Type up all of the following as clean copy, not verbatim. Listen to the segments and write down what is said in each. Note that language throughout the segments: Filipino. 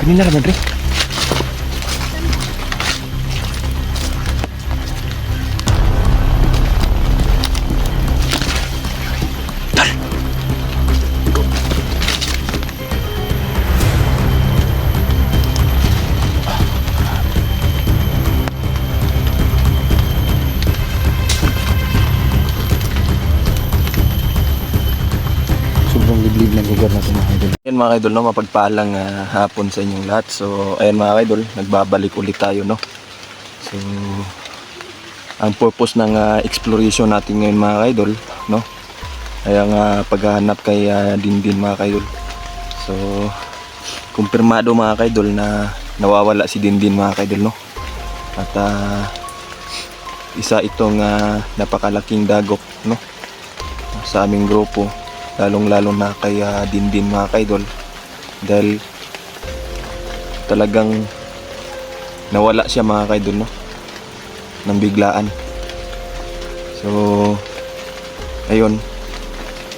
Kanina naman rin. Sobrang liblib ng lugar na ito mga idol. Ayan mga idol, no, mapagpalang hapon sa inyong lahat. So ayan mga idol, nagbabalik ulit tayo, no. So ang purpose ng exploration natin ngayon mga idol, no, ay ang paghahanap kay Dindin mga idol. So kumpirmado mga idol na nawawala si Dindin mga idol, no. At isa itong napakalaking dagok, no, sa aming grupo, lalong-lalo na kay Dindin mga kaidol, dahil talagang nawala siya mga kaidol, no, ng biglaan. So ayun,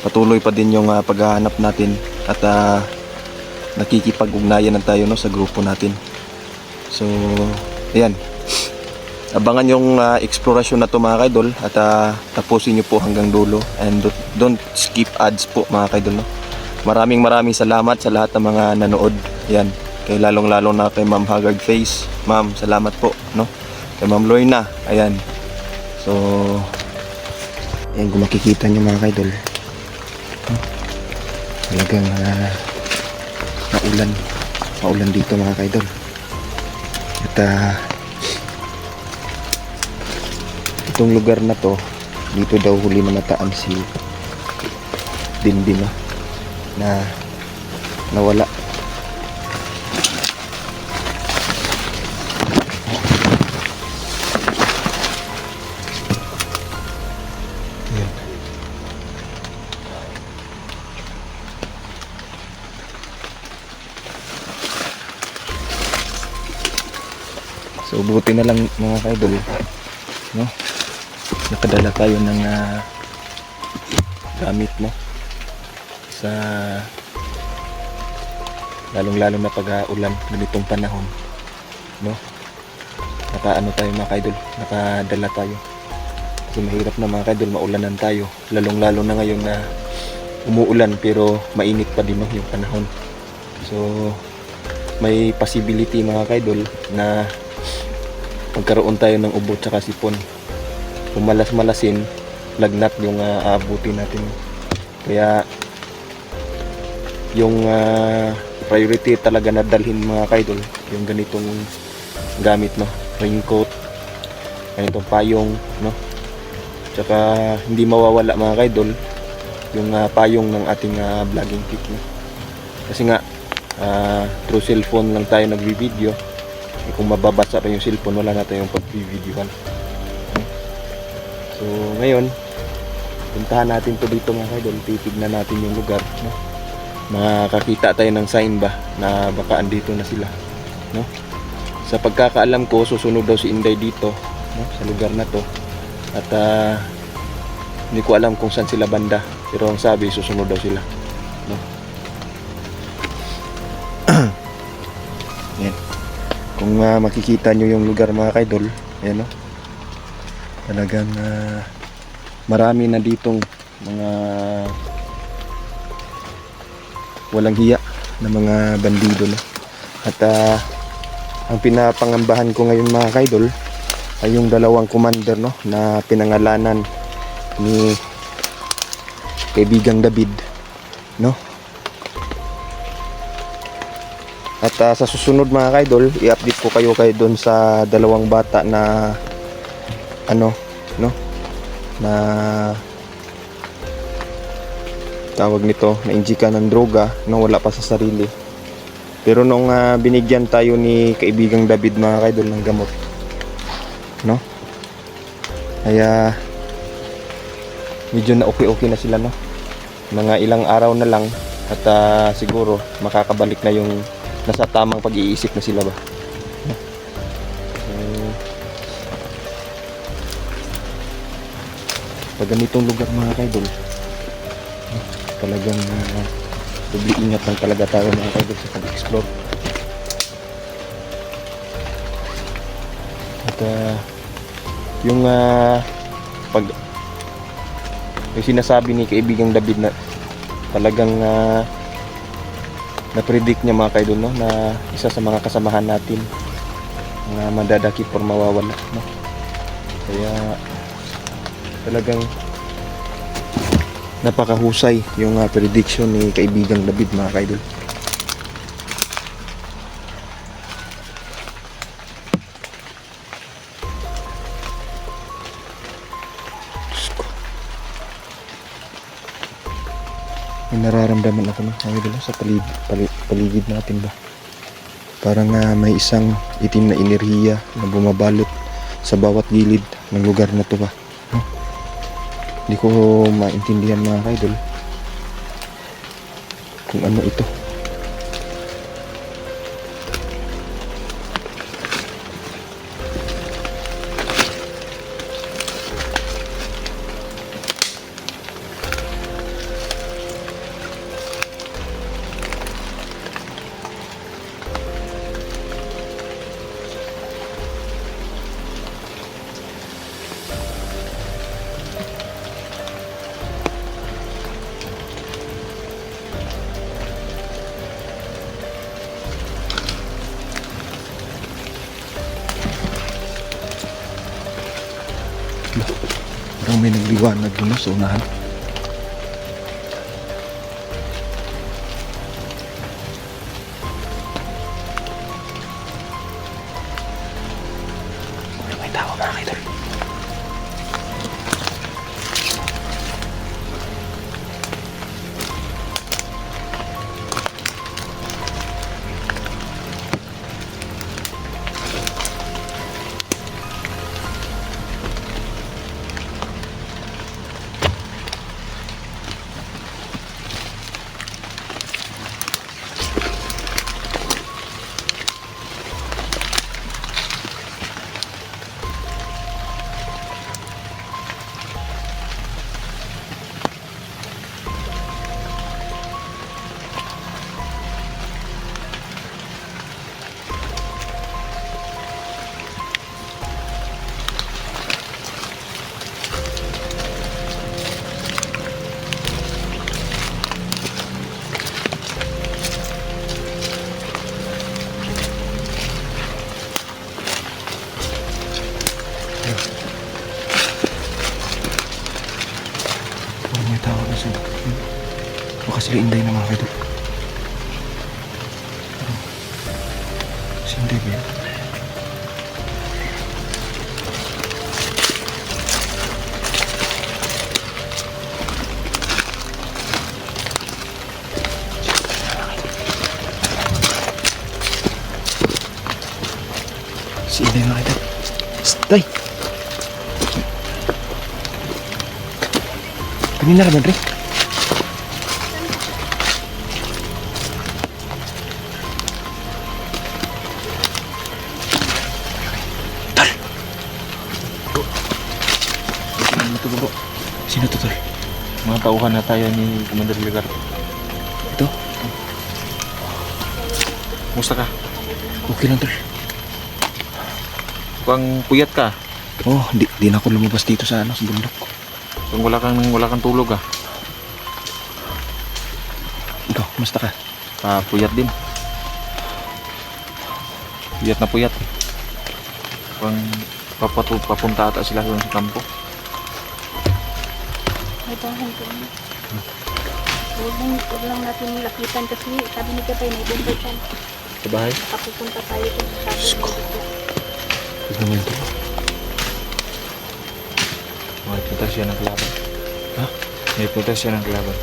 patuloy pa din yung paghahanap natin at nakikipag-ugnayan na tayo, no, sa grupo natin. So ayan, abangan yung explorasyon na to mga kaidol at tapusin nyo po hanggang dulo, and don't skip ads po mga kaidol, no. Maraming salamat sa lahat ng mga nanood. Yan, kay lalong-lalo na kay Ma'am Haggard Face. Ma'am, salamat po, no. Kay Ma'am Lorna, ayan. So ayan, kung makikita nyo mga kaidol, talagang maulan dito mga kaidol. At itong lugar na to, dito daw huli namataan si Dindin, no, na nawala. Ayan. So buti na lang mga kaidol, no, nakadala tayo ng gamit, no, sa lalong-lalo na pag-ulan ganitong panahon, no. Nakaano tayo mga kaidol, nakadala tayo kasi mahirap na mga kaidol, maulanan tayo, lalong-lalo na ngayon na umuulan pero mainit pa din, no, yung panahon. So may possibility mga kaidol na magkaroon tayo ng ubo tsaka sipon. Kung malas-malasin, lagnat yung aabutin natin. Kaya yung priority talaga na dalhin mga kaidol, yung ganitong gamit, no, raincoat, ganitong payong, no, tsaka hindi mawawala mga kaidol yung payong ng ating vlogging kit, no. Kasi nga through cellphone lang tayo nagvi-video. Kung mababasa pa yung cellphone, wala na tayong pag-videoan. So ngayon, puntahan natin to dito mga kaidol, titignan natin yung lugar, no. Makakita tayo ng sign ba na baka andito na sila, no. Sa pagkakaalam ko, susunod daw si Inday dito, no, sa lugar na to. At hindi ko alam kung saan sila banda, pero ang sabi susunod daw sila, no. Yan. Kung makikita nyo yung lugar mga kaidol, ayan, no, talagang marami na ditong mga walang hiya na mga bandido, no. At ang pinapangambahan ko ngayon mga kaidol ay yung dalawang commander, no, na pinangalanan ni kaibigang David, no. At sa susunod mga kaidol, i-update ko kayo doon sa dalawang bata na ano, no, na tawag nito, na injika ng droga nung wala pa sa sarili. Pero nung binigyan tayo ni kaibigang David mga kaidol ng gamot, no, kaya medyo na okay na sila, no. Mga ilang araw na lang at siguro makakabalik na yung nasa tamang pag-iisip na sila ba. Pag ganitong lugar mga kaidol, talagang doble ingat lang talaga tayo mga kaidol sa pag-explore. At yung pag yung sinasabi ni kaibigang David na talagang na-predict niya mga kaidol, no, na isa sa mga kasamahan natin na madadakip or mawawala, no? Kaya talagang napakahusay yung prediction ni kaibigang David mga kaidol. May nararamdaman ako ng mga idol sa paligid natin ba. Parang may isang itim na enerhiya na bumabalot sa bawat gilid ng lugar na to ba. Hindi ko maintindihan mga idol kung ano ito. Parang may nagliwanag doon sa unahan. May tao mga idol. Parang may tao na sila. Baka sila Inday na mga idol. Si Inday ba yan? Si Inday mga idol. Stay! Kanina ka ba, Dre? Tol! Sino to ba? Sino to, Tol? Mga tauhan na tayo ni Commander Ligar. Ito? Musta ka? Okay lang, Tol. Mukhang puyat ka. Oh, di na ako lumabas dito sa sa bundok. Kung wala kang tulog ah. Ikaw, musta ka? Puyat din. Puyat na puyat. Mukhang papunta ata sila sa kampo. May bahay ko na. Huwag lang natin lapitan kasi sabi ni Kapay may bumbay siya. Sa bahay? Nakapupunta tayo kung sabi ng bigla. Tignan mo ito. Makikita siya ng kalaban. Ha? Makikita siya ng kalaban.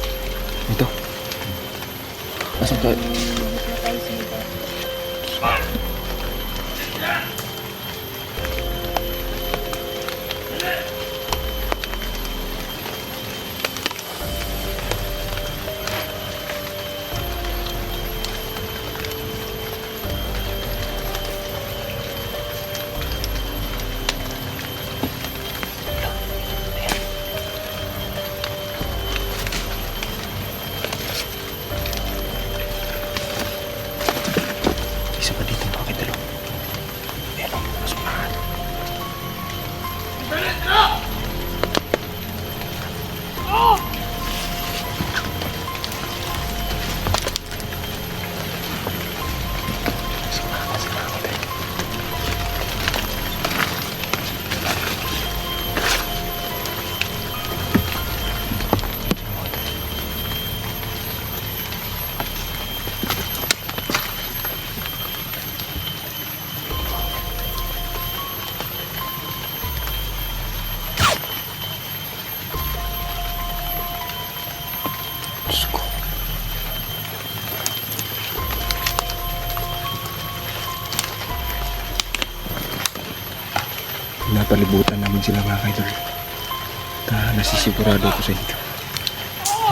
Ito. Asan tayo? Bigla tayo sa iba. palibutan namin sila mga kaidol. Nasisigurado ko sa inyo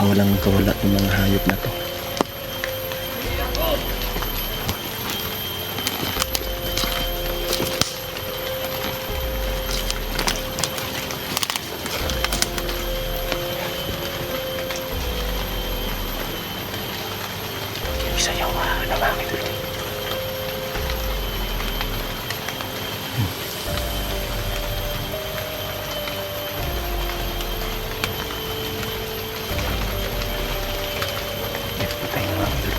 na walang kawala ng mga hayop na to. Isa yung na mga kaidol. Patay na mga kaidol.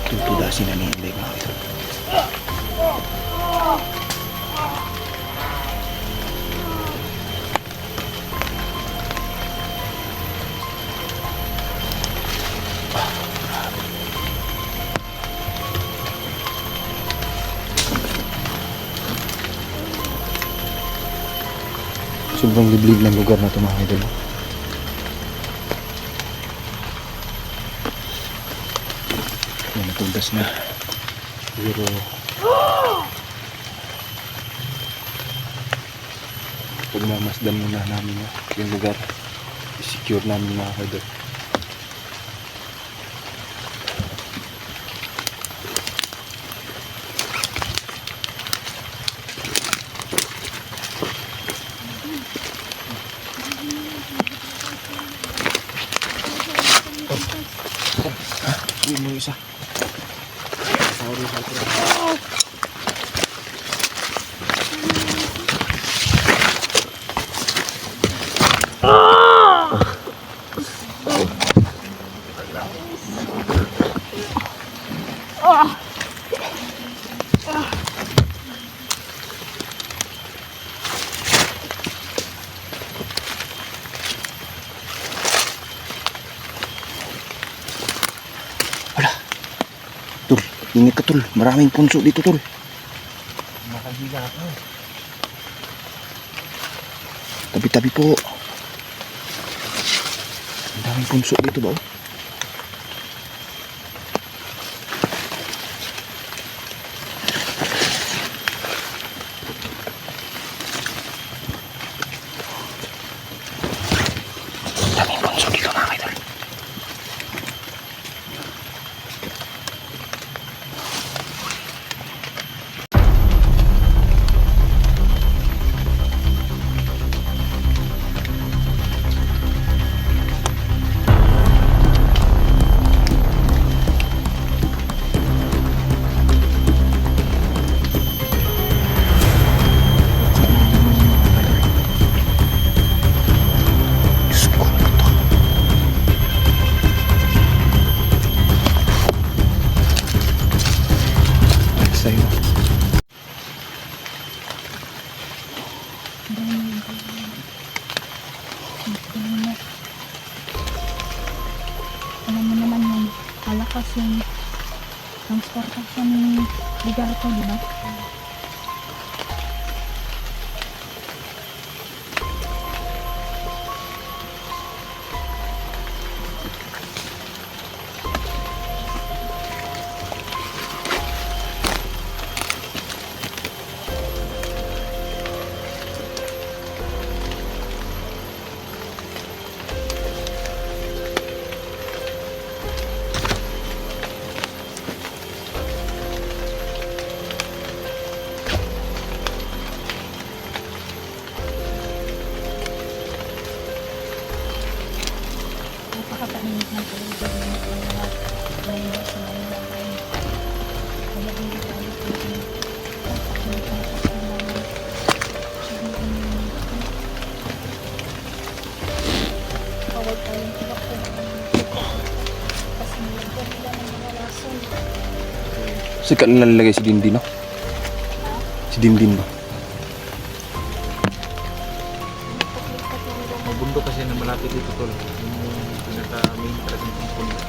Tutudasin na ni Inday mga kaidol. Sobrang liblib ng lugar na ito mga idol. Yan, natundas na. Pero pagmamasdan muna namin yung lugar. I-secure namin mga idol. Uy mo isa. Sorry. Tol, ingat ka tol. Maraming punso dito tol. Nakagila ako. Tabi-tabi po. Ang daming punso dito ba? Oh? Ang daming punso dito mga idol. Sa'yo. Alam mo naman yung kalakas yung transportasyon ng lugar ko, di ba? Napakatainit ng tubig ng mga mahirap sa mga ay kaya hindi tayo pwede kawag tayong tulak ko kasi nilagyan nila ng mga rason. Sikat na lalagay si Dindin, no? Si Dindin ba? Mabundok kasi na malapit dito tol. Yung pinaka-main talagang kampo nila.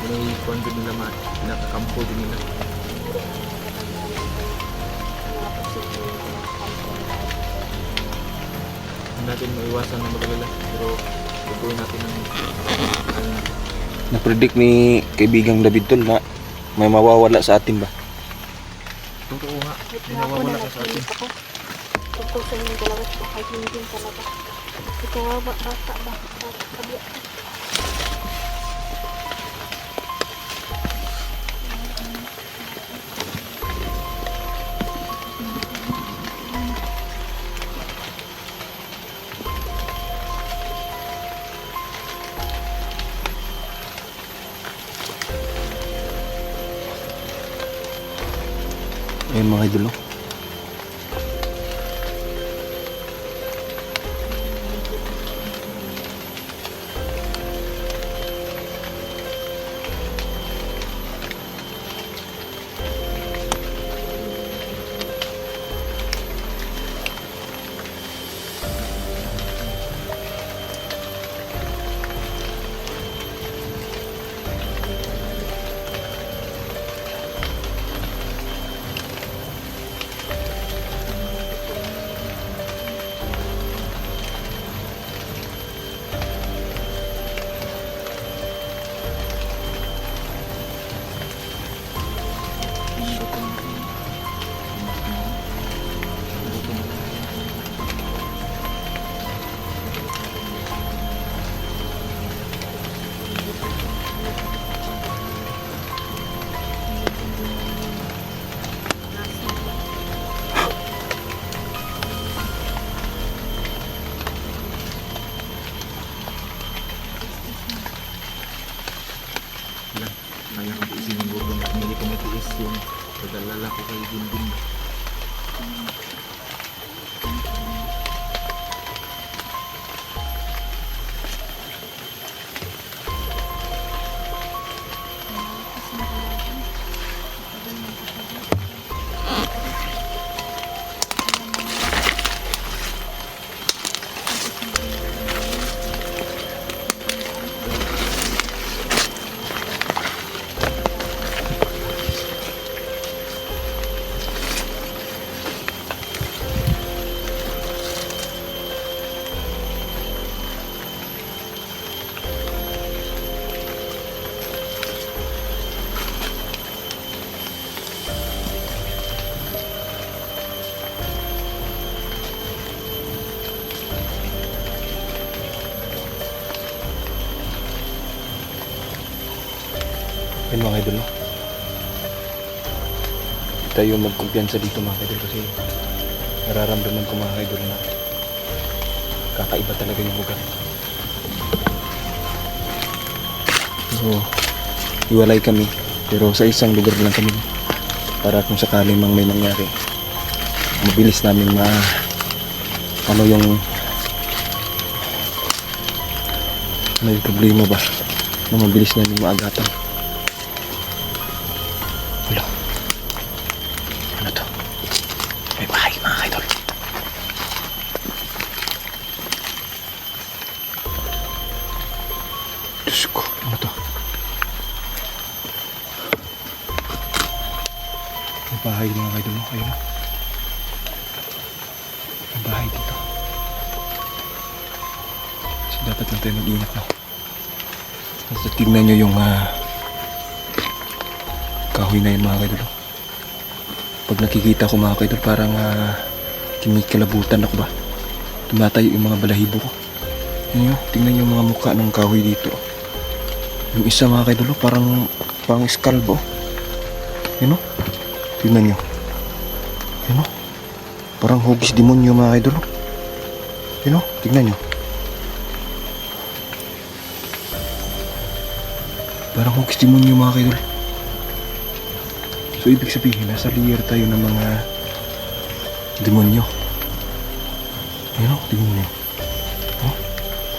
May kuwan din nila pinaka-kampo din nila. Hindi natin maiwasan na magalala. Pero gagawin natin ng ano, Na-predict ni kaibigang David tol na may mawawala sa atin ba? totoo nga. Kahit May nga ako nawawala na ka sa atin. nagpilit ako. Tungkol sa inyong dalawa, kahit hindi talaga. Ikaw ba, bata ba? Kabya. Ayun mga idol, oh. Lang, kaya ko isin ng gulong. Hindi ko matiis yung pagdalala ko kay Gungun. Ayun mga idol, oh. Hindi tayo magkumpiyansa dito mga idol kasi nararamdaman ko mga idol na kakaiba talaga yung lugar. So, iwalay kami pero sa isang lugar lang kami para kung sakali mang may nangyari mabilis namin ano yung problema ba na mabilis namin maagatan. Wala. Ano to? May bahay mga idol. Diyos ko, ano to? May bahay mga idol, no? Ayun, no? May bahay dito. So dapat lang tayo mag-ingat, no? Basta tignan nyo yung kahoy na yun mga kaidol. Pag nakikita ko mga kaidol parang kinikilabutan ako ba. Tumatayo yung mga balahibo ko. Yun yun, tingnan nyo yung mga mukha ng kahoy dito. Yung isa mga kaidol parang skalbo. Yun o, tingnan nyo. Yun o, parang hugis demonyo mga kaidol. Yun o, tingnan nyo. Parang hugis demonyo mga kaidol. So ibig sabihin nasa layer tayo ng mga demonyo. Ayun o, tingnan nyo. Oh,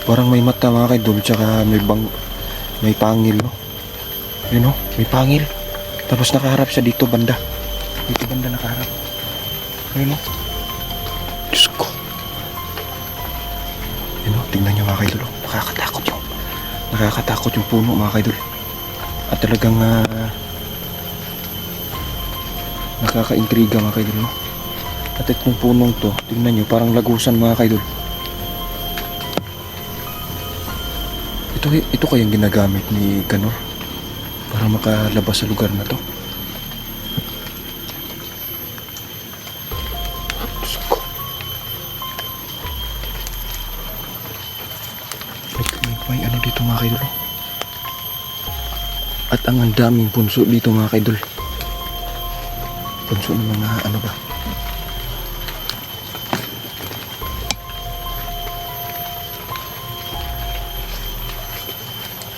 parang may mata mga kaidol, tsaka may pangil, no? Ayun o, may pangil. Tapos nakaharap siya dito banda. Dito banda nakaharap. Ayun o. Diyos ko. Ayun o, tingnan nyo mga kaidol. Nakakatakot yung puno mga kaidol. At talagang nakaka-intriga mga kaidol, no? At itong punong to, tingnan nyo, parang lagusan mga kaidol. Ito kayang ginagamit ni Kanor para makalabas sa lugar na to. Diyos ko. May ano dito mga kaidol. Oh. At ang daming punso dito mga kaidol. Punso ng mga ano ba?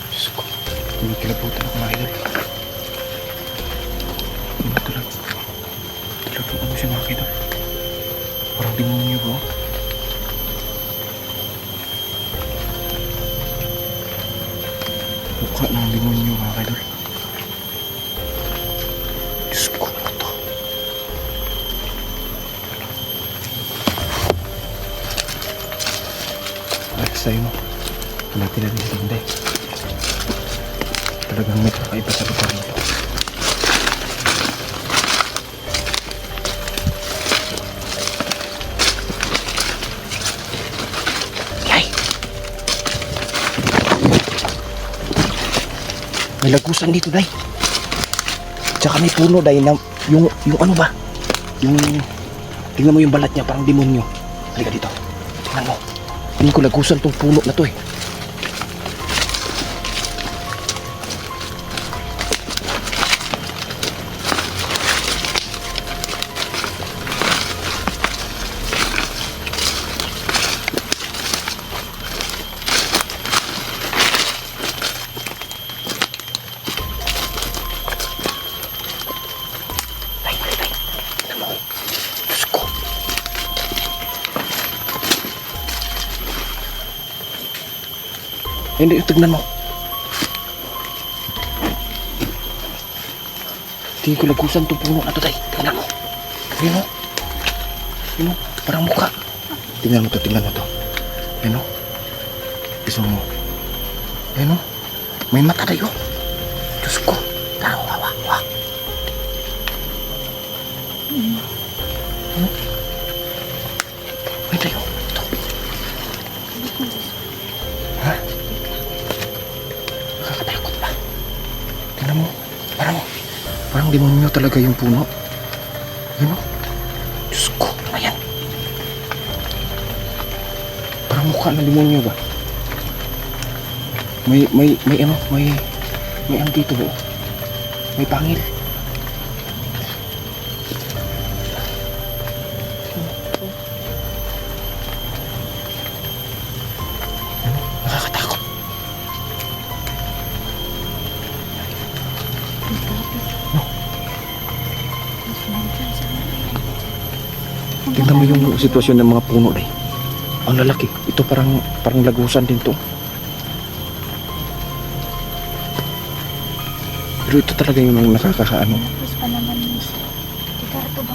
Diyos ko. Hindi kilabutan ako mga kaidol. Hindi talaga. Talagang ano siya mga kaidol. Parang demonyo ba? Mukha ng demonyo mga kaidol. Diyos ko, ano to? Ay, sa'yo mo. Hanapin natin si Tinday. Talagang may kakaiba sa lugar nito. Yay! May lagusan dito, Day. Tsaka may puno, Day, na yung ano ba? Tingnan mo yung balat niya, parang demonyo. Halika dito. Tingnan mo. Hindi ko lagusan tong puno na to eh. Diyos ko. Hindi, tignan mo. Tingin ko lagusan itong puno na to, Tay. Tignan mo. Tignan mo. Tignan mo. Parang mukha. Tignan mo to, tignan mo to. Ayan o. Iso mo. Ayan o. May mata tayo. Diyos ko. Tara, wak. Ano? May tayo. Ito. Ha? Nakakatakot ba? Tingnan mo. Parang demonyo talaga yung puno. Ano? Diyos ko. Ayan. Parang mukha ng demonyo ba? May ano dito ba? May pangil. Nakakatakot. No. Tingnan mo yung sitwasyon ng mga puno, Day. Ang lalaki. Ito parang lagusan din to. Pero ito talaga yung nakakaano. Tapos pa naman yung isa. Ikaw ito ba?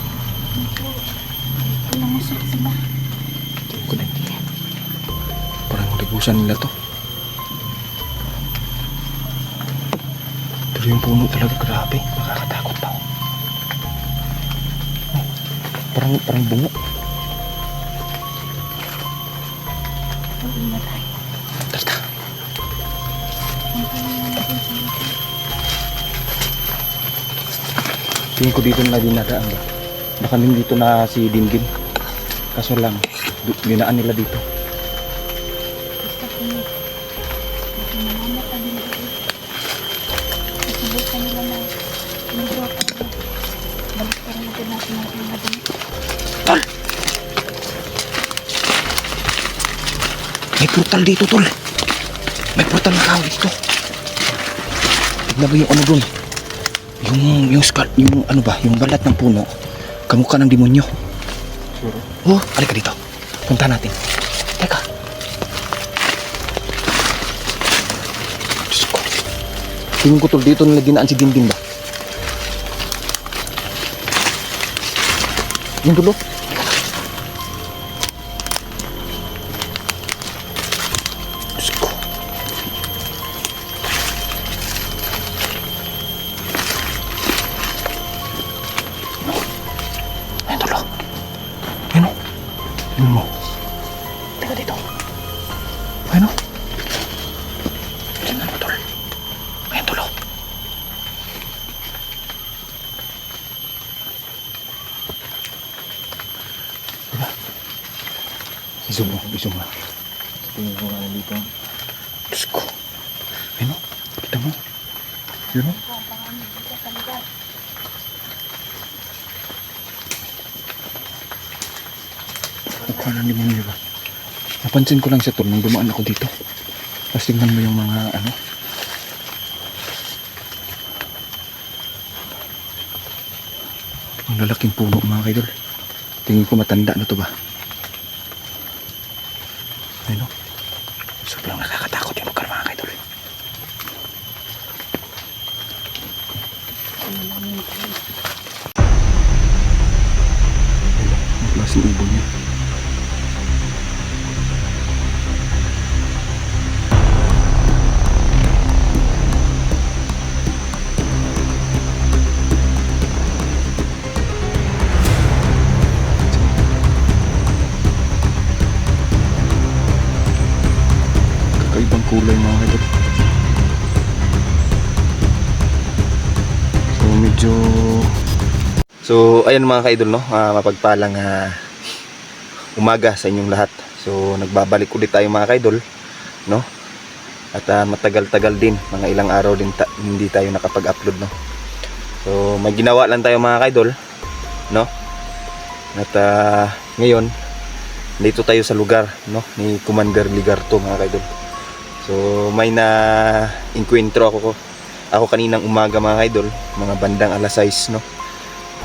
Ito lang usap sa ba? Ito ko din. Parang lagusan nila to. Pero yung puno talaga grabe. Nakakatakot pa. Oh, parang bungo. Uwi na tayo. Tara. Ang kanya natin sa dito. Tingin ko dito na dinadaan ba? Baka dito na si Dingin. Kaso lang, dinaan nila dito. Basta kini. Baka mamamata din ito. Nasubukan nila na pinagawa pa rin. Balik pa rin natin ang mga din. Tol! May portal dito, Tol. May portal na tao dito. Tignan ba yung ano dun? Yung ano ba, yung balat ng puno, kamukha ng demonyo. Sure. Oh, halika dito. Punta natin. Teka. Diyos ko. Tingin ko, Tol, dito nila dinaan si Dindin ba? Yung dulo. Diyos ko. Ayun, dulo. Ayun o. Ayun mo. Teka dito. Ayun o. Iso mo. Tingin ko nga dito. Diyos ko. Ayun o. Kita mo. Yun o. Mukha ng demonyo ba? Napansin ko lang siya tol nung dumaan ako dito. Tapos tingnan mo yung mga ano. Ang lalaking puno mga kaidol. Tingin ko matanda na to ba? Ayun o. Sobrang nakakatakot yung lugar mga kaidol. Ang klaseng ibon niya. Kakaibang kulay mga kaidol. So medyo ayan mga kaidol no, mapagpalang umaga sa inyong lahat. So nagbabalik ulit tayo mga kaidol no. At matagal-tagal din, mga ilang araw din hindi tayo nakapag-upload no. So may ginawa lang tayo mga kaidol no. At ngayon dito tayo sa lugar no ni Commander Ligarto mga kaidol. So may na-encuentro ako kaninang umaga mga kaidol, mga bandang alas 6 no,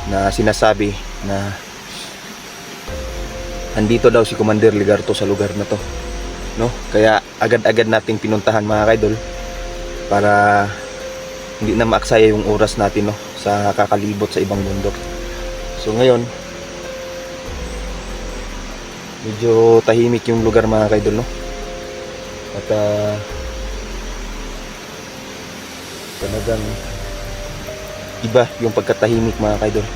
na sinasabi na andito daw si Commander Ligarto sa lugar na to no. Kaya agad-agad nating pinuntahan mga kaidol para hindi na maaksaya yung oras natin no sa kakalibot sa ibang bundok. So ngayon medyo tahimik yung lugar mga kaidol no. At talagang iba yung pagkatahimik mga kaidol.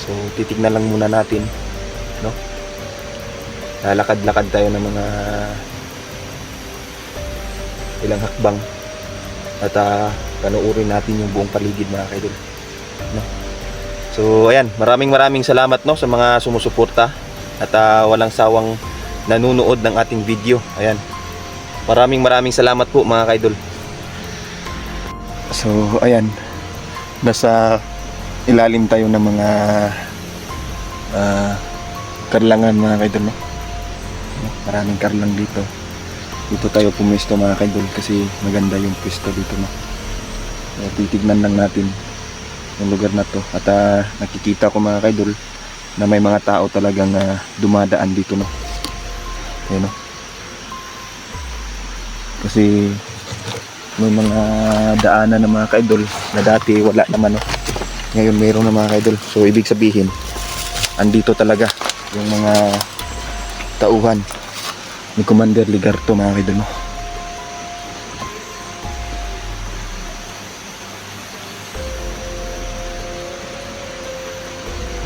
So titignan lang muna natin no. Lakad-lakad tayo ng mga ilang hakbang at panuorin natin yung buong paligid mga kaidol no. So ayan, maraming salamat no sa mga sumusuporta at walang sawang nanunood ng ating video. Ayan, maraming salamat po mga kaidol. So ayan, nasa ilalim tayo ng mga karlangan mga kaidol no? Maraming karlang dito. Dito tayo pumesto mga kaidol kasi maganda yung pwesto dito no? Titignan lang natin yung lugar na to. At nakikita ko mga kaidol na may mga tao talagang dumadaan dito no? Ayan no? Kasi may mga daanan ng mga kaidol na dati wala naman no? Ngayon mayroon na mga kaidol. So ibig sabihin andito talaga yung mga tauhan ni Commander Ligarto mga kaidol no?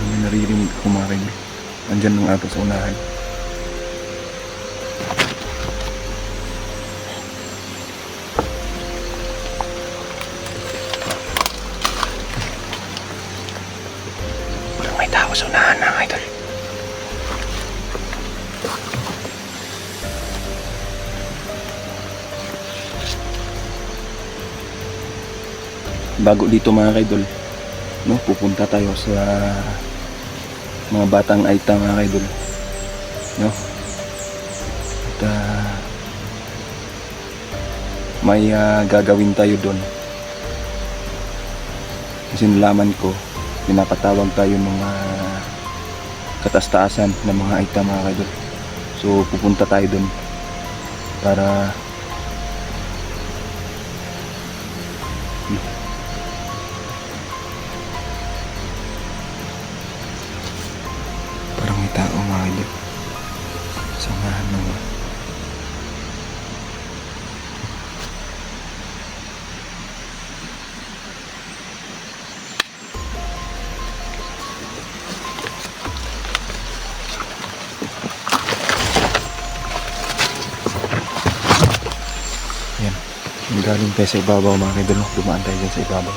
May naririnig ako mga kaidol. Andyan ng ato sa unahan. May tao sa unahan mga idol. Bago dito mga idol no, pupunta tayo sa mga batang Aita mga idol no. At may gagawin tayo doon kasi nalaman ko pinapatawag tayo ng katastaasan ng mga Aita mga kaidol. So pupunta tayo dun para parang may tao mga kaidol. Samahan mo ba? Galing tayo sa ibabaw mga kaidol, dumaan tayo dyan sa ibabaw.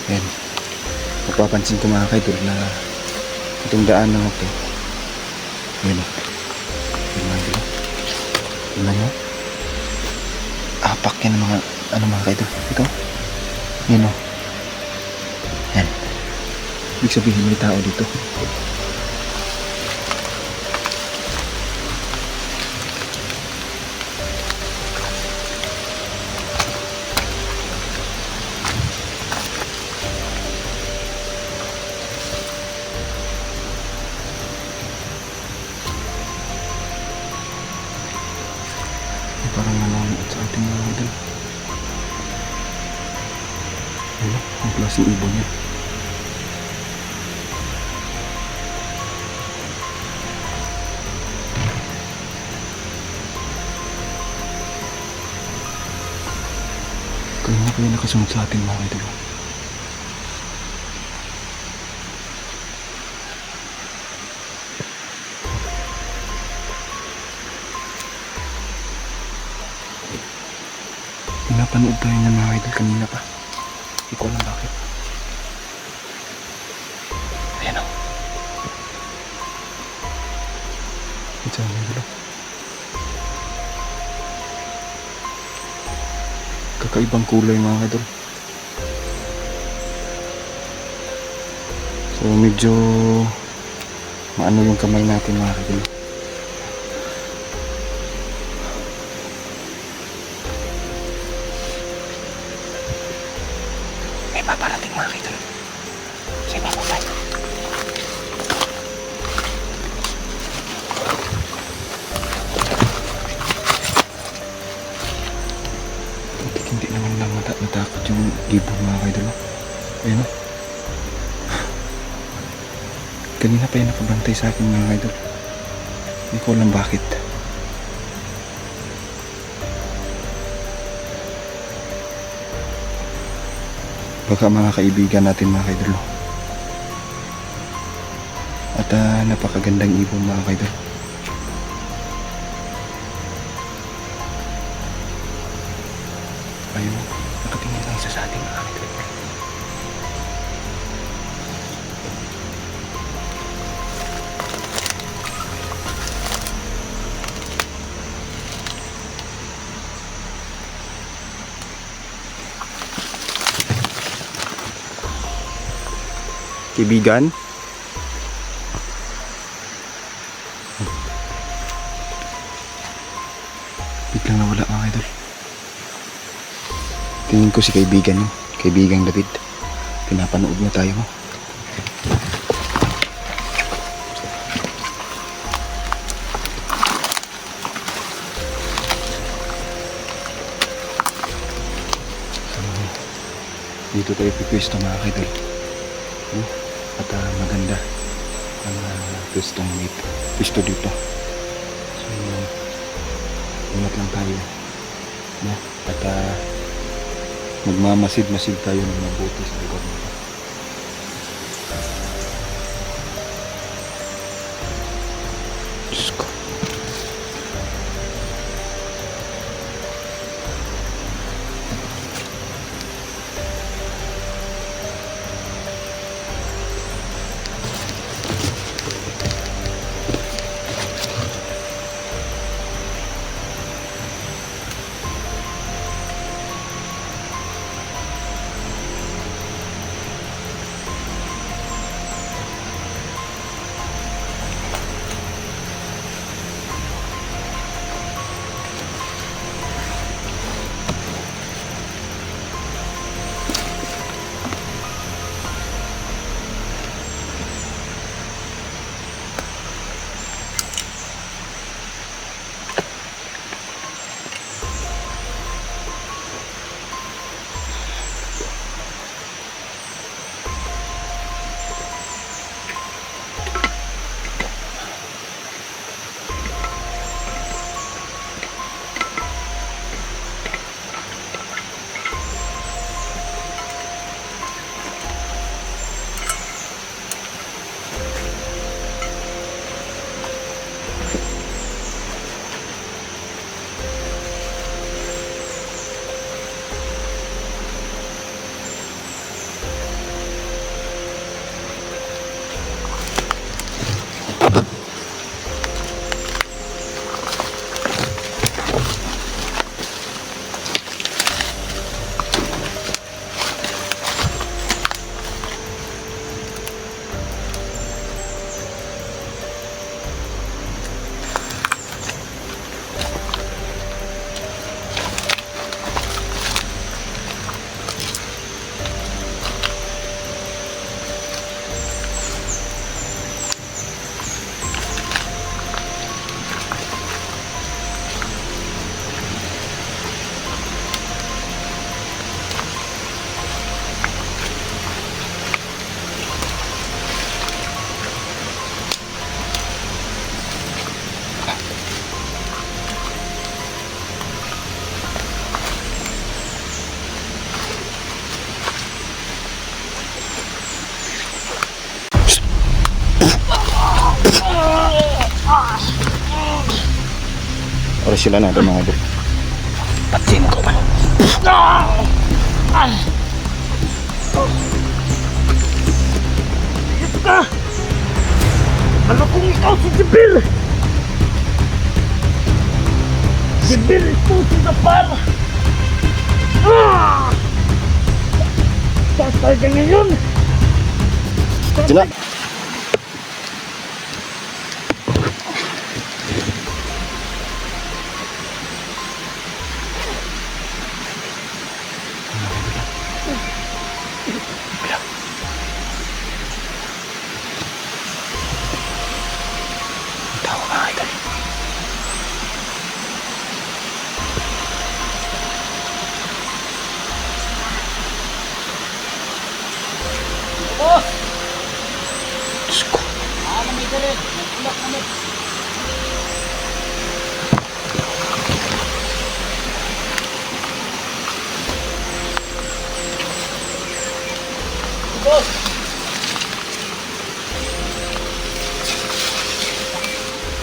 Ayan. Mapapansin ko mga kaidol na itong daan na ito. Ayan o. Ayan mga kaidol. Tingnan nyo. Apak yan mga, ano mga kaidol. Ito. Ayan o. Ayan. Ibig sabihin may tao dito. Parang nanonood sa ating mga idol. Ano? Ang klaseng ibon niya. Kanina kaya nakasunod sa atin mga idol. Pinapanood tayo ng mga idol kanina pa. Hindi ko alam bakit. Ayan o. Ito ang mga idol. Kakaibang kulay mga idol. So medyo maano yung kamay natin mga idol. May paparating mga idol. Sa ibaba pa. Hindi naman lang natakot yung ibon mga idol. Ayun o. Kanina pa yung nakabantay sa akin mga idol. Hindi ko alam bakit. Baka mga kaibigan natin mga idol. At napakagandang ibon mga idol. Ayun, nakatingin lang isa sa ating mga idol. Kaibigan? Biglang nawala mga idol. Tingin ko si kaibigan yun. Kaibigang David. Pinapanood na tayo mo. Dito tayo pipwesto mga idol. At maganda ang pwesto dito. So ingat lang tayo. No? At magmamasid-masid tayo ng mabuti sa lugar nito. Diyos ko. Oras sila na doon mga idol. Patsin ko man. Ano kung ikaw si Jibil? Jibil ito si Dapar! Tatay ka ngayon! Sila. Tao mga idol. Boss! Diyos ko. May galit! Nagulak kami! Boss!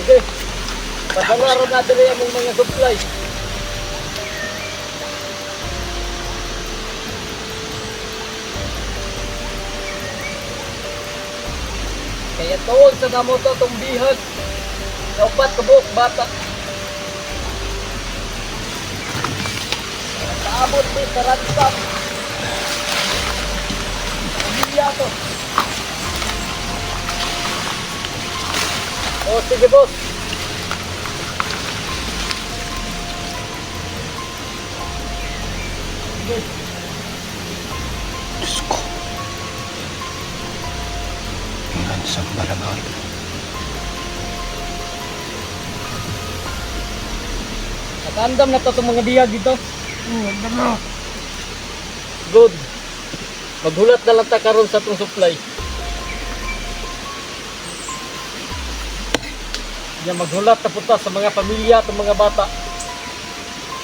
Sige! Pasalaran natin rin ang mga supply. Kaya tuon sa damo to itong bihag. Naupat kabuk bata. Kaabot ni Taransap. Pamilya to. O sige boss. Sige. Diyos ko. Ilan sa bala mga idol. Nakandam na to itong mga bihag dito. Good. Maghulat na lang ta karon sa itong supply. Yan, maghulat na punta sa mga pamilya at mga bata.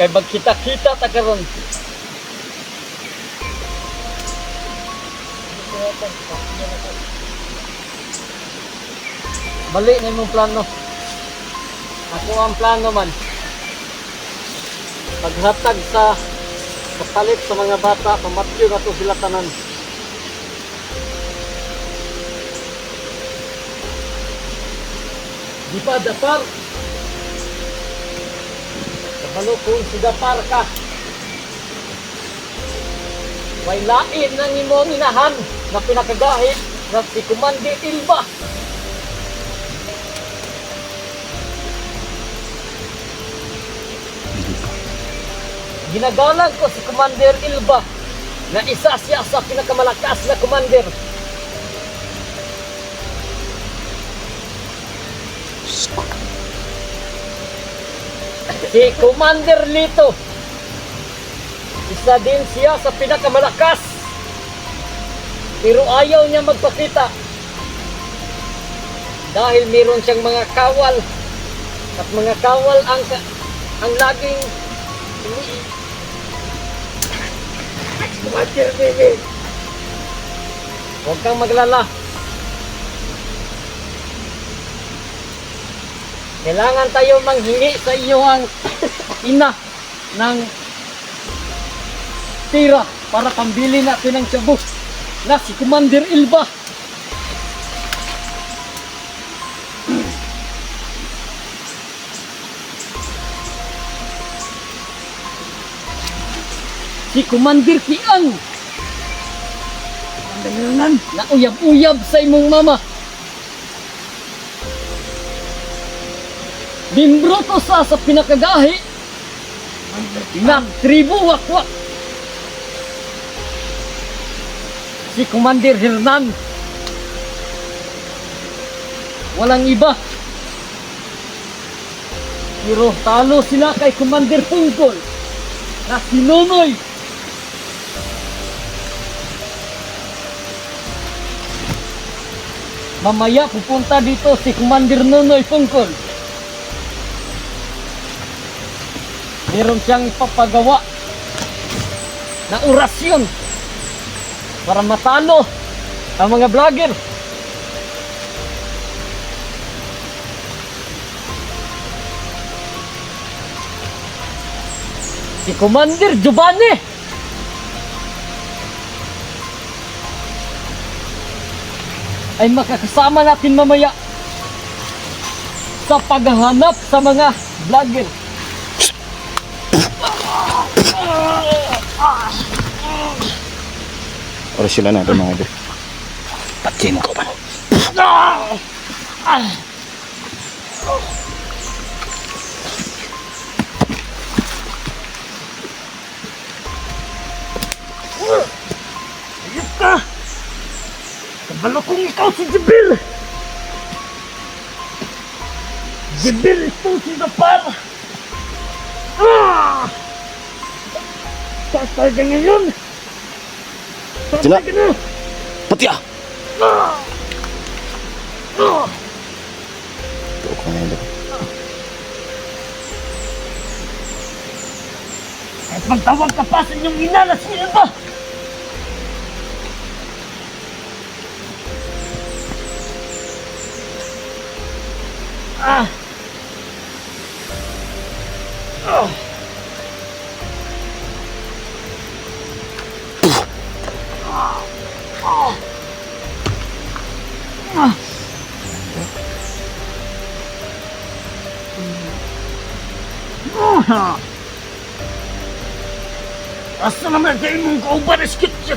Kay magkita-kita ta karon. Balik na yung plano. Ako ang plano man. Paghatag sa kapalit sa mga bata, pamatyo na to sila tanan. Di ba, Dapar? Kabalo kung si Dapar ka. May lain ng imong inahan na pinakagahit na si Commander Ilba. Hindi pa. Ginagalang ko si Commander Ilba na isa siya sa pinakamalakas na commander. Diyos ko. Si Commander Lito, isa din siya sa pinakamalakas. Pero ayaw niya magpakita. Dahil meron siyang mga kawal. At mga kawal ang laging Commander Bibi. Huwag kang maglala. Kailangan tayo manghingi sa iyo ang ina ng tira para pambili natin ng tiyabo na si Commander Ilba. Si Commander Kiang na uyab-uyab sa imong mama. Bimbro to sa pinakagahi na tribu wakwak. Si Commander Hernan. Walang iba. Pero talo sila kay Commander Tungkol na si Nonoy. Mamaya pupunta dito si Commander Nonoy Tungkol. Meron siyang ipapagawa na orasyon para matalo ang mga vlogger. si Commander Giovanni ay makakasama natin mamaya sa paghahanap sa mga vlogger. Oras sila na ito mga idol. Patsin ko ba? Ayos ka! Kabalo kong ikaw si Jibil! Jibil ito si Dapar! Tatay ka ngayon! Sila! Tatay ka na! Pati ah! Ito ko mga idol. At magtawag ka pa sa inyong ina na si Elba! Asa naman kayo mong kauban na skit-skit?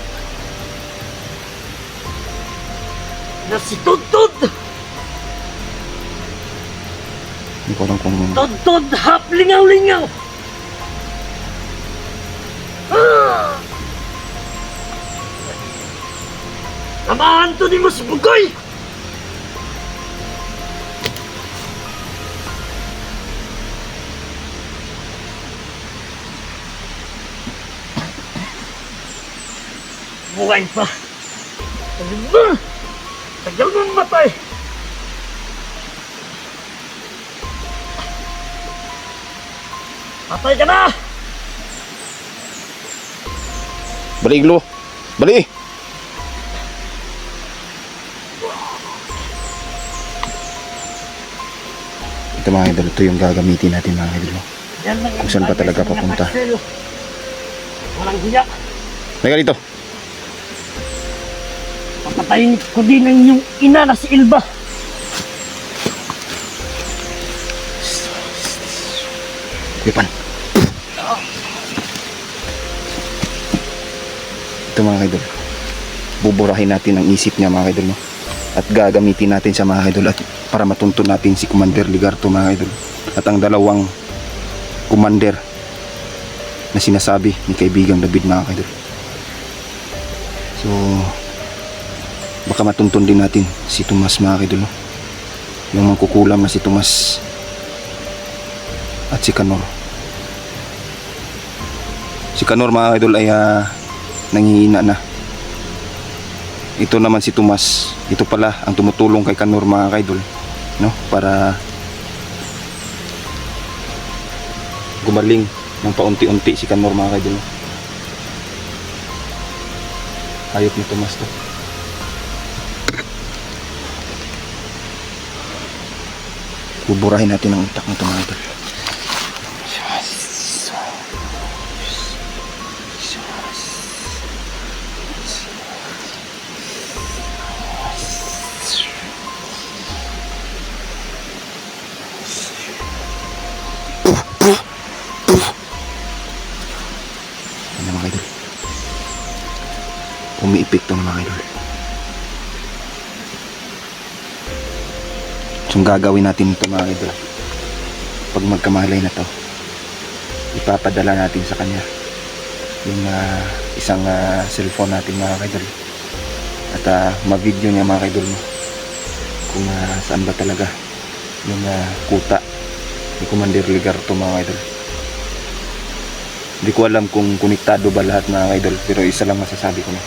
Na si Tudtud! Hindi ko alam kung Tudtud hap lingaw-lingaw! Samahan to ni Mas Bugoy! Buhay pa! Tagal na! Tagal nang matay! Patay ka na! Bali iglo! Bali! Ito mga idol, ito yung gagamitin natin mga idol. Yan lang Kung saan ba talaga papunta? Walang hiya! Teka dito! Papatayin ko din ang inyong ina na si Ilba! Lipan! Ito mga idol, buburahin natin ang isip niya mga idol, no? At gagamitin natin sa mga idol at para matuntun natin si Commander Ligarto mga idol at ang dalawang commander na sinasabi ni kaibigang David mga idol. So baka matuntun din natin si Tomas mga idol, no? Yung mangkukulam na si Tomas at si Kanor. Si Kanor mga idol ay nangihina na. Ito naman si Tomas, ito pala ang tumutulong kay Kanor mga idol, no? Para gumaling ng paunti-unti si Kanor mga idol. Hayop ni Tomas to. Buburahin natin ang utak ng mga idol. Ano mga idol? Umiipikto ng mga idol. So gagawin natin ito mga idol. Pag magkamalay na to, ipapadala natin sa kanya yung isang cellphone natin mga idol. At ma-video niya mga idol mo kung saan ba talaga yung kuta ni Commander Ligarto mga idol. Hindi ko alam kung konektado ba lahat mga idol, pero isa lang masasabi ko na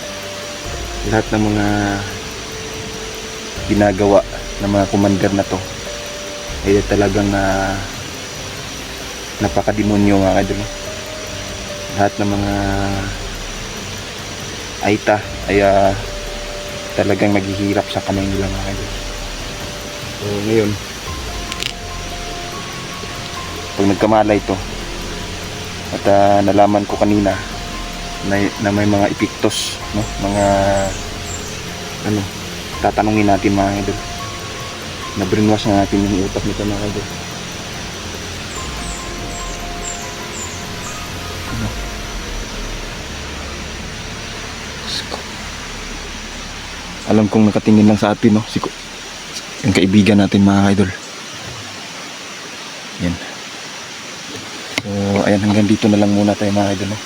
lahat ng mga ginagawa ng mga commander na to ay talagang napakademonyo mga idol. Lahat ng mga aita ay talagang naghihirap sa kamay nila mga idol. So ngayon, pag nagkamalay to, At nalaman ko kanina na may mga epiktos, no? Mga ano, tatanungin natin mga idol. Na brainwash na natin yung utak nito mga idol. Ano? Alam kong nakatingin lang sa atin, no? Yung kaibigan natin mga idol. Yan. So, ayan, hanggang dito na lang muna tayo mga idol, no?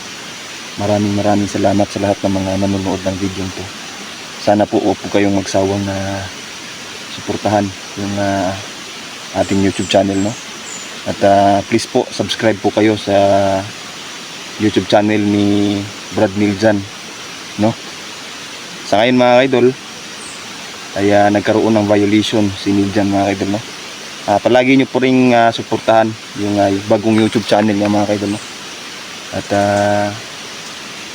Maraming salamat sa lahat ng mga nanonood ng video to. Sana po kayong magsawang na suportahan yung ating YouTube channel, no? At please po subscribe po kayo sa YouTube channel ni Brad Miljan, no? Sa ngayon mga idol ay nagkaroon ng violation si Miljan mga idol, no? Palagi nyo po ring suportahan yung bagong YouTube channel niya mga idol, no? At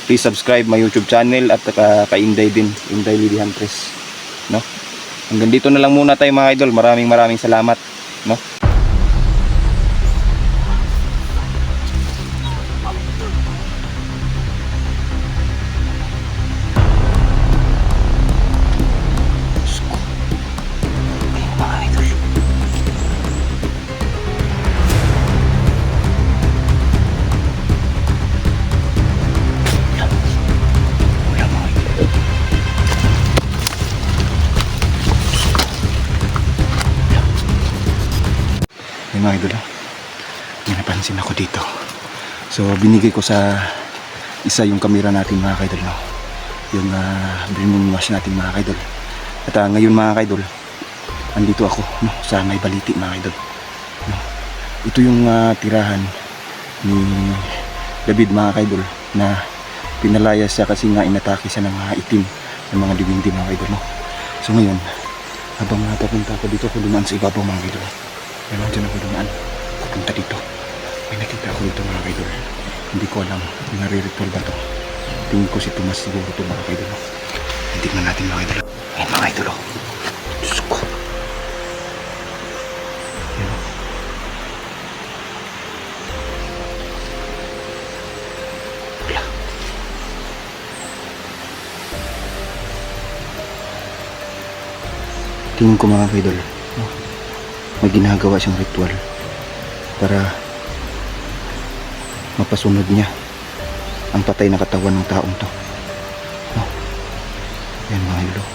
please subscribe my YouTube channel at kay Inday din, Inday Lily Huntress, no? Hanggang dito na lang muna tayo mga idol. Maraming salamat, no? Mga idol, may napansin ako dito. So binigay ko sa isa yung camera natin mga idol, no? Yung brainwash natin mga idol. At ngayon mga idol, andito ako, no? Sa may baliti mga idol, no? Ito yung tirahan ni David mga idol, na pinalaya siya kasi nga inatake siya ng mga itim, ng mga diwindi mga idol, no? So ngayon, habang napapunta ako dito, ako dumaan sa ibabaw mga idol. Meron dyan ako dumaan, papunta dito. May nakita ako dito mga idol. Hindi ko alam, nare-ritual ba to? Tingin ko si Tomas siguro to mga idol. Tingnan natin mga idol. Ayan mga idol, oh. Diyos ko. Ayan, oh. Wala. Tingin ko mga idol, oh, may ginagawa siyang ritual para mapasunod niya ang patay na katawan ng taong to. Oh, yan mga idol.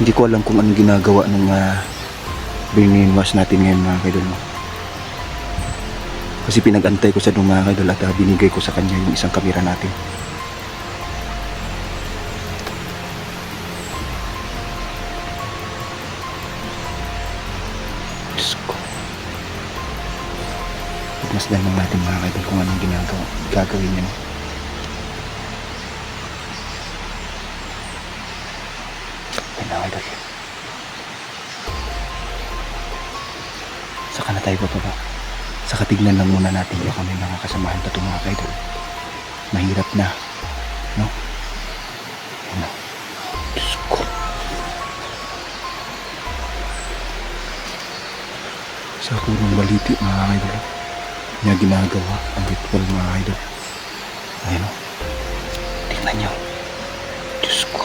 Hindi ko alam kung anong ginagawa ng brainwash natin ngayon mga idol, no? Kasi pinag-antay ko sa mga idol at binigay ko sa kanya yung isang kamera natin. Masdan lang natin mga idol kung anong gagawin niya. Yan mga idol. Saka na tayo bababa. Saka tignan lang muna natin baka may mga kasamahan pa ito mga idol. Mahirap na, no? Yan na. Diyos ko. Sa kurong baliti mga idol niya ginagawa ang ritual mga idol. Ayan, o, tingnan nyo. Diyos ko.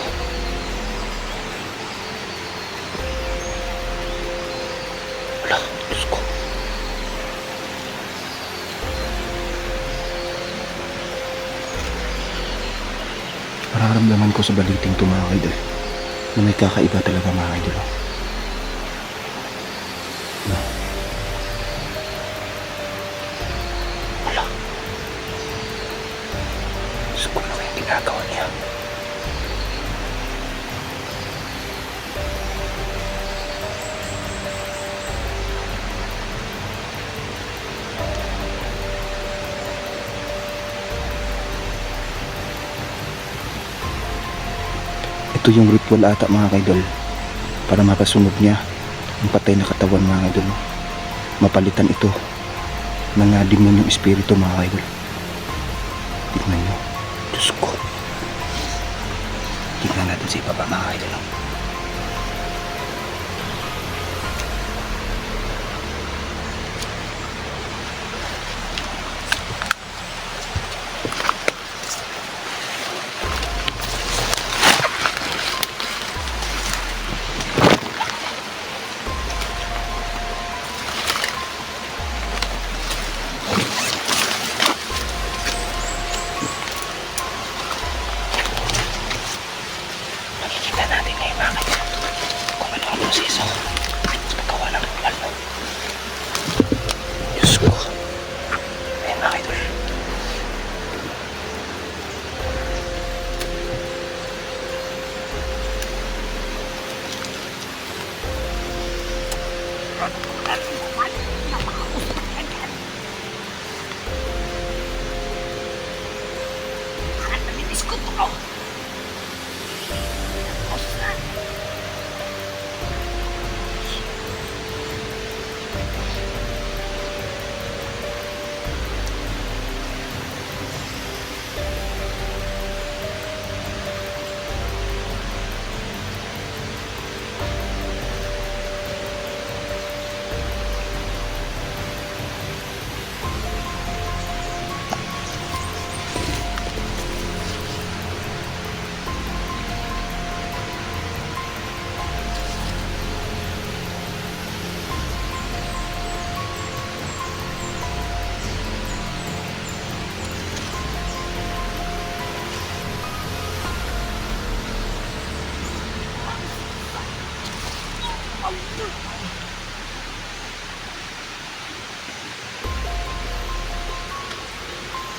Wala, Diyos ko. Nararamdaman ko sa baliting to mga idol na may kakaiba talaga mga idol. No. Ginagawa niya. Ito yung ritual ata mga idol para mapasunod niya ang patay na katawan mga idol. Mapalitan ito ng demonyong espiritu mga idol. Tignan nyo. Diyos ko. Tignan natin sa ibaba mga idol. ko to.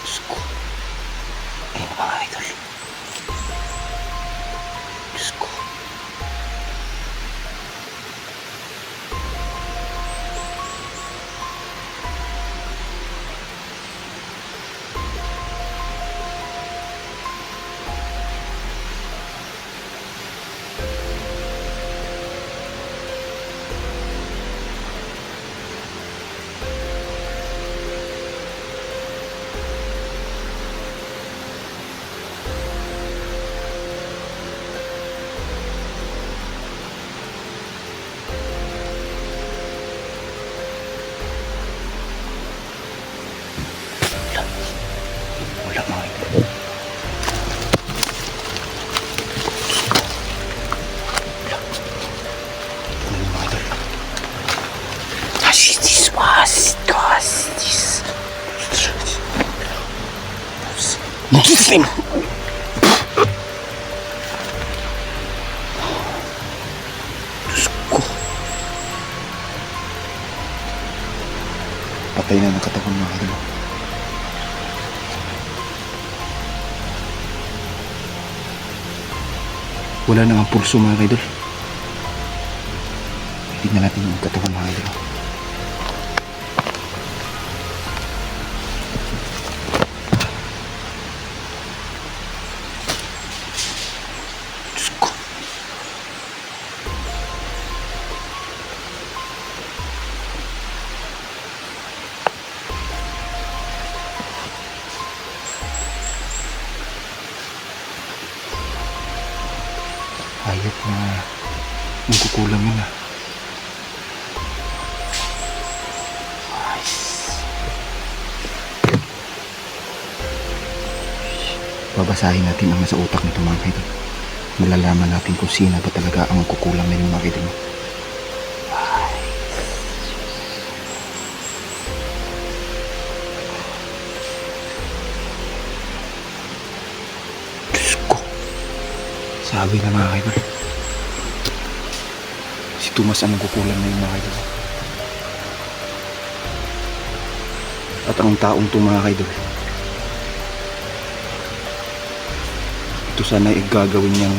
Diyos ko. Ayun mga idol. Diyos ko. Wala mga idol. Wala mga idol. This was this. Muslim. Diyos ko. Patay na ng katawan mga idol. Wala na ang pulso mga idol. Tignan natin yung katawan mga idol. Diyos ko. Hayop na nagkukulang yun ah. Babasahin natin ang nasa utak nito mga kaibigan. Malalaman natin kung sino ba talaga ang kukulang na yung mga kaibigan. Diyos ko. Sabi na mga kaibigan. Si Tomas ang kukulang na yung mga kaibigan. At ang taong ito mga kaibigan, ito sana ay gagawin niyang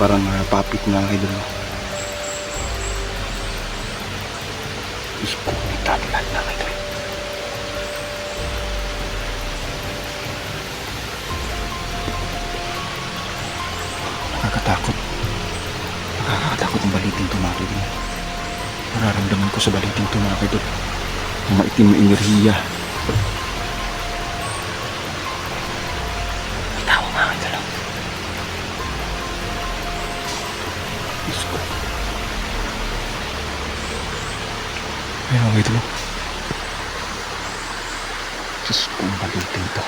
parang puppet na idol. Diyos ko, may taglan na idol. Nakakatakot. Nakakatakot ang baliting ito mga idol. Nararamdaman ko sa baliting ito mga idol. Ang maitim na enerhiya. Ayun mga idol. Diyos ko, ang baliting ito.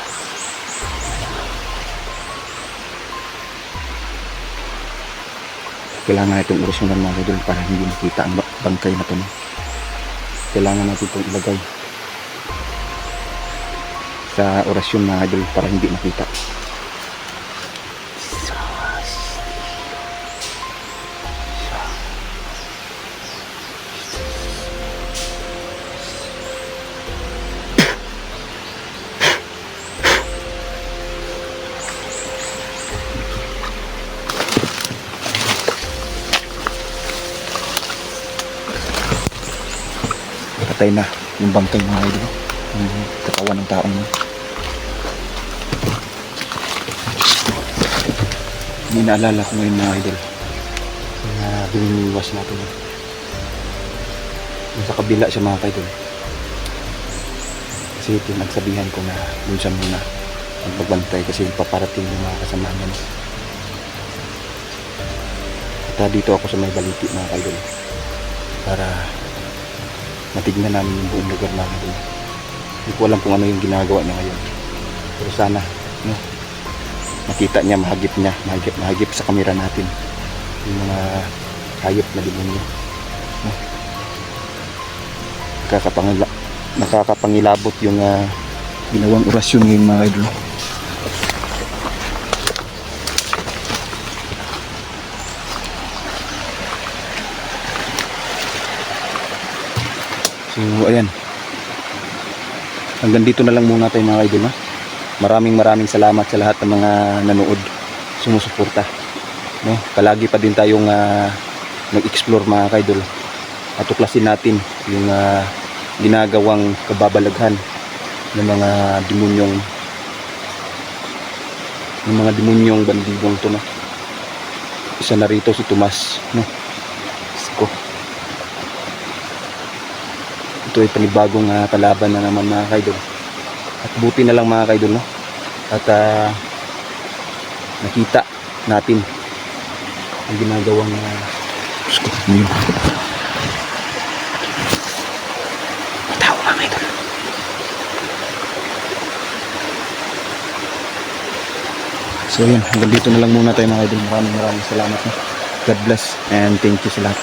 Kailangan itong orasyonan mga idol para hindi makita ang bangkay na ito. Kailangan natin itong ilagay sa orasyon mga idol para hindi makita. Patay na yung bangkay mga idol. Yung katawan ng taong May naalala ko ngayon mga idol. Na biniwas natin. Yung sa kabila siya mga idol. Kasi pinagsabihan ko na dun siya muna magbantay kasi paparating yung mga kasama niya. At dito ako sa may baliti mga idol para matignan namin yung buong lugar namin dun. Hindi ko alam kung ano yung ginagawa niya ngayon. Pero sana, no, makita niya, mahagip sa kamera natin yung mga hayop na demonyo. No? Nakakapangilabot yung ginawang orasyon ngayon mga idol. So ayan, hanggang dito na lang muna tayo mga idol, ha? Maraming salamat sa lahat ng mga nanood, sumusuporta, no? Palagi pa din tayong nag-explore mga idol at tuklasin natin yung ginagawang kababalaghan ng mga demonyong bandigong to, no? Isa na rito si Tomas, no? Isko. Ito ay panibagong kalaban na naman mga kaidol. At buti na lang mga kaidol, no? At nakita natin ang ginagawang Isko, ano yun? Tao mga kaidol. So yun, hanggang dito na lang muna tayo mga kaidol. Maraming salamat, no? God bless and thank you sa lahat.